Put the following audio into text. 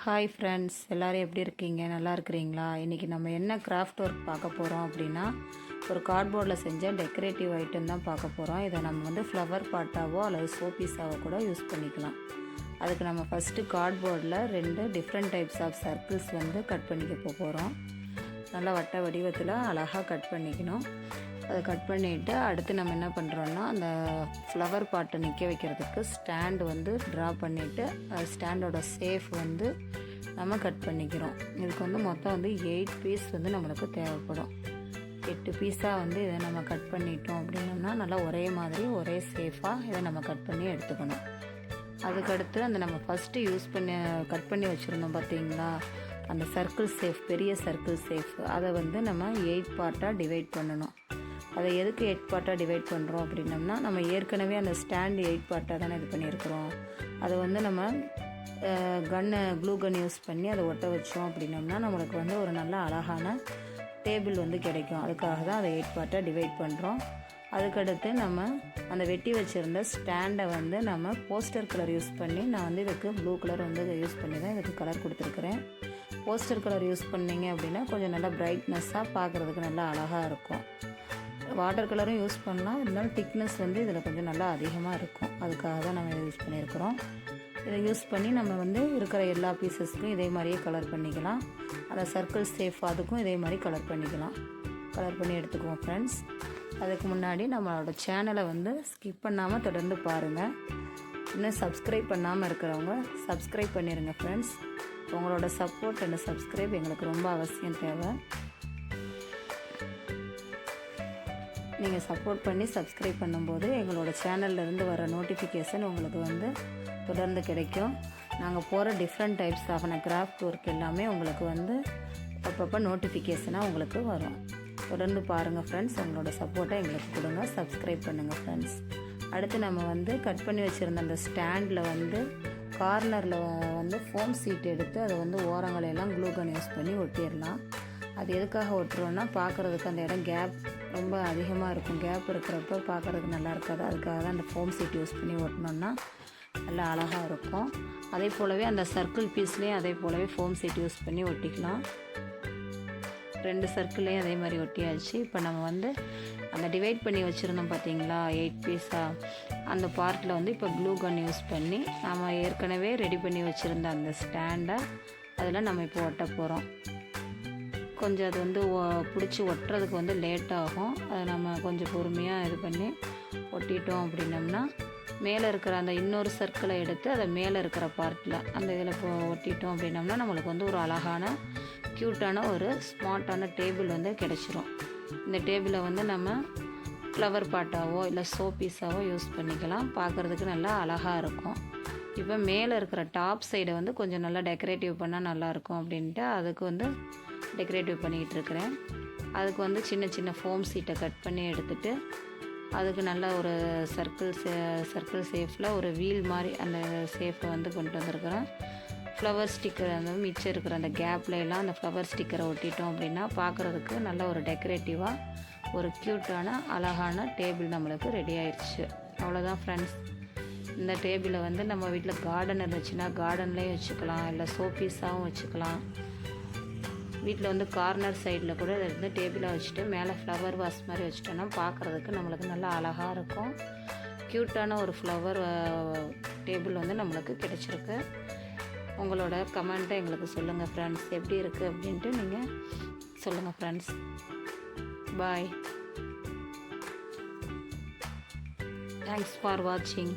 Hi friends, எல்லோரும் எப்படி இருக்கீங்க? நல்லா இருக்கிறீங்களா? இன்றைக்கி நம்ம என்ன கிராஃப்ட் ஒர்க் பார்க்க போகிறோம் அப்படின்னா, ஒரு கார்ட்போர்டில் செஞ்ச டெக்கரேட்டிவ் ஐட்டம் தான் பார்க்க போகிறோம். இதை நம்ம வந்து ஃப்ளவர் பாட்டாவோ அல்லது ஷோபீஸாவோ கூட யூஸ் பண்ணிக்கலாம். அதுக்கு நம்ம ஃபஸ்ட்டு கார்ட்போர்டில் 2 டிஃப்ரெண்ட் டைப்ஸ் ஆஃப் சர்க்கிள்ஸ் வந்து கட் பண்ணிக்க போகிறோம். நல்லா வட்ட வடிவத்தில் அழகாக கட் பண்ணிக்கணும். அதை கட் பண்ணிவிட்டு அடுத்து நம்ம என்ன பண்ணுறோன்னா, அந்த ஃப்ளவர் பாட்டை நிற்க வைக்கிறதுக்கு ஸ்டாண்டு வந்து ட்ரா பண்ணிவிட்டு ஸ்டாண்டோட ஷேப் வந்து நம்ம கட் பண்ணிக்கிறோம். இதுக்கு வந்து மொத்தம் வந்து 8 பீஸ் வந்து நம்மளுக்கு தேவைப்படும். 8 பீஸாக வந்து இதை நம்ம கட் பண்ணிட்டோம் அப்படின்னோம்னா நல்லா ஒரே மாதிரி ஒரே சேஃபாக இதை நம்ம கட் பண்ணி எடுத்துக்கணும். அதுக்கடுத்து அந்த நம்ம ஃபஸ்ட்டு கட் பண்ணி வச்சுருந்தோம் பார்த்தீங்களா, அந்த சர்க்கிள் ஷேப், பெரிய சர்க்கிள் ஷேப், அதை வந்து நம்ம 8 பார்ட்டாக டிவைட் பண்ணணும். அதை எதுக்கு 8 பார்ட்டாக டிவைட் பண்ணுறோம் அப்படின்னம்னா, நம்ம ஏற்கனவே அந்த ஸ்டாண்டு 8 பார்ட்டாக தானே இது பண்ணியிருக்கிறோம். அதை வந்து நம்ம க்ளூ கன் யூஸ் பண்ணி அதை ஒட்ட வச்சோம் அப்படின்னம்னா நம்மளுக்கு வந்து ஒரு நல்ல அழகான டேபிள் வந்து கிடைக்கும். அதுக்காக தான் அதை 8 பார்ட்டாக டிவைட் பண்ணுறோம். அதுக்கடுத்து நம்ம அந்த வெட்டி வச்சுருந்த ஸ்டாண்டை வந்து நம்ம போஸ்டர் கலர் யூஸ் பண்ணி, நான் வந்து இதுக்கு ப்ளூ கலர் வந்து யூஸ் பண்ணி தான் இதுக்கு கலர் கொடுத்துருக்குறேன். போஸ்டர் கலர் யூஸ் பண்ணிங்க அப்படின்னா கொஞ்சம் நல்லா பிரைட்னஸ்ஸாக பார்க்குறதுக்கு நல்லா அழகாக இருக்கும். வாட்டர் கலரும் யூஸ் பண்ணலாம், இருந்தாலும் திக்னஸ் வந்து இதில் கொஞ்சம் நல்லா அதிகமாக இருக்கும். அதுக்காக தான் நம்ம இதை யூஸ் பண்ணியிருக்கிறோம். இதை யூஸ் பண்ணி நம்ம வந்து இருக்கிற எல்லா பீசஸ்க்கும் இதே மாதிரியே கலர் பண்ணிக்கலாம். அந்த சர்க்கிள் ஷேப் அதுக்கும் இதே மாதிரி கலர் பண்ணி எடுத்துக்குவோம் ஃப்ரெண்ட்ஸ். அதுக்கு முன்னாடி நம்மளோட சேனலை வந்து ஸ்கிப் பண்ணாமல் தொடர்ந்து பாருங்கள். இன்னும் சப்ஸ்கிரைப் பண்ணாமல் இருக்கிறவங்க சப்ஸ்கிரைப் பண்ணிடுங்க ஃப்ரெண்ட்ஸ். உங்களோட சப்போர்ட் அண்ட் சப்ஸ்கிரைப் எங்களுக்கு ரொம்ப அவசியம் தேவை. நீங்கள் சப்போர்ட் பண்ணி சப்ஸ்கிரைப் பண்ணும்போது எங்களோட சேனல்லேருந்து வர நோட்டிஃபிகேஷன் உங்களுக்கு வந்து தொடர்ந்து கிடைக்கும். நாங்கள் போகிற டிஃப்ரெண்ட் டைப்ஸ் ஆஃபான கிராஃப்ட் ஒர்க் எல்லாமே உங்களுக்கு வந்து அப்பப்போ நோட்டிஃபிகேஷனாக உங்களுக்கு வரும். தொடர்ந்து பாருங்கள் ஃப்ரெண்ட்ஸ். உங்களோட சப்போர்ட்டை எங்களுக்கு கொடுங்க, சப்ஸ்கிரைப் பண்ணுங்கள் ஃப்ரெண்ட்ஸ். அடுத்து நம்ம வந்து கட் பண்ணி வச்சுருந்த அந்த ஸ்டாண்டில் வந்து கார்னரில் வந்து ஃபோம் சீட் எடுத்து அதை வந்து ஓரங்களெல்லாம் க்ளூ கன் யூஸ் பண்ணி ஒட்டிடலாம். அது எதுக்காக ஒட்டுறோன்னா, பார்க்குறதுக்கு அந்த இடம் கேப் ரொம்ப அதிகமாக இருக்கும். கேப் இருக்கிறப்ப பார்க்குறதுக்கு நல்லா இருக்காது. அதுக்காக தான் அந்த ஃபோம் சீட் யூஸ் பண்ணி ஒட்டினோன்னா நல்லா அழகாக இருக்கும். அதே போலவே அந்த சர்க்கிள் பீஸ்லேயும் அதே போலவே ஃபோம் சீட் யூஸ் பண்ணி ஒட்டிக்கலாம். 2 சர்க்கிள்லேயும் அதே மாதிரி ஒட்டியாச்சு. இப்போ நம்ம வந்து அந்த டிவைட் பண்ணி வச்சுருந்தோம் பார்த்தீங்களா 8 பீஸாக, அந்த பார்ட்டில் வந்து இப்போ க்ளூ கன் யூஸ் பண்ணி நம்ம ஏற்கனவே ரெடி பண்ணி வச்சுருந்த அந்த ஸ்டாண்டை அதில் நம்ம இப்போ ஒட்ட போகிறோம். கொஞ்சம் அது வந்து பிடிச்சி ஒட்டுறதுக்கு வந்து லேட் ஆகும். அதை நம்ம கொஞ்சம் பொறுமையாக இது பண்ணி ஒட்டிட்டோம் அப்படின்னம்னா மேலே இருக்கிற அந்த இன்னொரு சர்க்கிளை எடுத்து அதை மேலே இருக்கிற பார்ட்டில் அந்த இதில் ஒட்டிட்டோம் அப்படின்னம்னா நம்மளுக்கு வந்து ஒரு அழகான க்யூட்டான ஒரு ஸ்மார்ட்டான டேபிள் வந்து கிடச்சிரும். இந்த டேபிளை வந்து நம்ம ஃப்ளவர் பாட்டாவோ இல்லை ஷோபீஸாவோ யூஸ் பண்ணிக்கலாம். பார்க்குறதுக்கு நல்லா அழகாக இருக்கும். இப்போ மேலே இருக்கிற டாப் சைடை வந்து கொஞ்சம் நல்லா டெக்கரேட்டிவ் பண்ணால் நல்லாயிருக்கும் அப்படின்ட்டு அதுக்கு வந்து டெக்கரேட்டிவ் பண்ணிகிட்டு இருக்கிறேன். அதுக்கு வந்து சின்ன சின்ன ஃபோம் சீட்டை கட் பண்ணி எடுத்துகிட்டு அதுக்கு நல்ல ஒரு சர்க்கிள் ஷேப்பில் ஒரு வீல் மாதிரி அந்த ஷேப்பை வந்து கொண்டு வந்திருக்கிறேன். ஃப்ளவர் ஸ்டிக்கர் அந்த மிச்சம் இருக்கிற அந்த கேப்லாம் அந்த ஃப்ளவர் ஸ்டிக்கரை ஒட்டிட்டோம் அப்படின்னா பார்க்குறதுக்கு நல்ல ஒரு டெக்கரேட்டிவாக ஒரு க்யூட்டான அழகான டேபிள் நம்மளுக்கு ரெடி ஆயிடுச்சு. அவ்வளோதான் ஃப்ரெண்ட்ஸ். இந்த டேபிளை வந்து நம்ம வீட்டில் கார்டன் இருந்துச்சுன்னா கார்டன்லேயும் வச்சுக்கலாம், இல்லை ஷோபீஸாகவும் வச்சுக்கலாம். வீட்டில் வந்து கார்னர் சைடில் கூட இதை வந்து டேபிளாக வச்சுட்டு மேலே ஃப்ளவர் வாஸ் மாதிரி வச்சுட்டோன்னா பார்க்குறதுக்கு நம்மளுக்கு நல்லா அழகாக இருக்கும். க்யூட்டான ஒரு ஃப்ளவர் டேபிள் வந்து நம்மளுக்கு கிடச்சிருக்கு. உங்களோட கமெண்ட்டை எங்களுக்கு சொல்லுங்கள் ஃப்ரெண்ட்ஸ், எப்படி இருக்குது அப்படின்ட்டு நீங்கள் சொல்லுங்கள் ஃப்ரெண்ட்ஸ். பாய். தேங்க்ஸ் ஃபார் வாட்சிங்.